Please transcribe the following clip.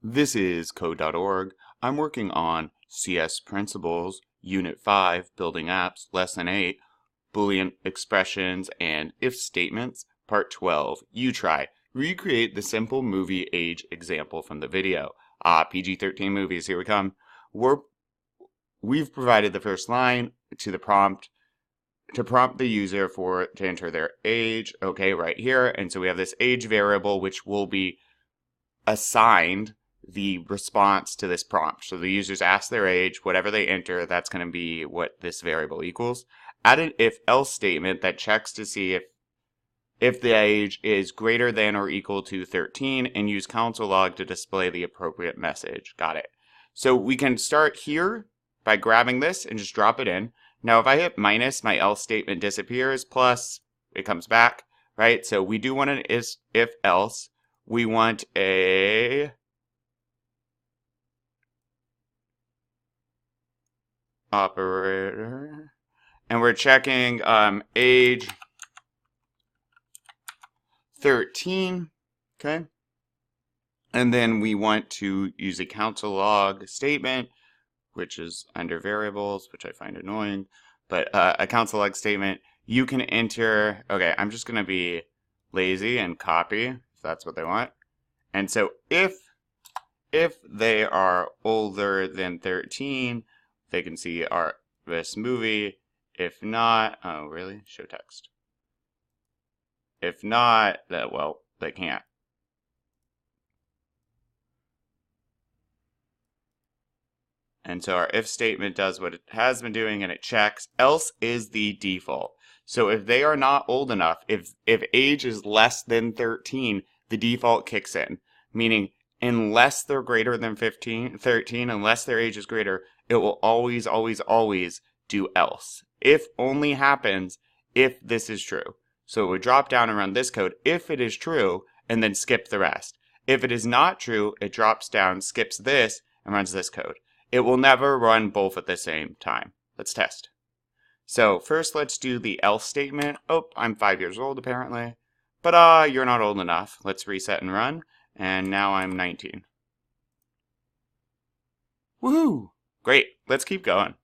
This is Code.org. I'm working on CS Principles, Unit 5, Building Apps, Lesson 8, Boolean Expressions, and If Statements, Part 12. You try. Recreate the simple movie age example from the video. PG-13 movies, here we come. We've provided the first line to the prompt to prompt the user to enter their age, okay, right here. And so we have this age variable which will be assigned the response to this prompt. So the users ask their age, whatever they enter, that's going to be what this variable equals. Add an if-else statement that checks to see if the age is greater than or equal to 13, and use console log to display the appropriate message. Got it. So we can start here by grabbing this and just drop it in. Now if I hit minus, my else statement disappears, plus it comes back, right? So we do want an if-else. We want a operator, and we're checking age 13, okay? And then we want to use a console log statement, which is under variables, which I find annoying, but a console log statement, you can enter, okay, I'm just gonna be lazy and copy, if that's what they want. And so if they are older than 13, they can see this movie. If not, oh really? Show text. If not, well, they can't. And so our if statement does what it has been doing, and it checks. Else is the default. So if they are not old enough, if age is less than 13, the default kicks in. Meaning, unless they're greater than 13, unless their age is greater, it will always, always, always do else. If only happens if this is true. So it would drop down and run this code if it is true, and then skip the rest. If it is not true, it drops down, skips this, and runs this code. It will never run both at the same time. Let's test. So first let's do the else statement. Oh, I'm 5 years old apparently. But you're not old enough. Let's reset and run. And now I'm 19. Woohoo! Great, let's keep going.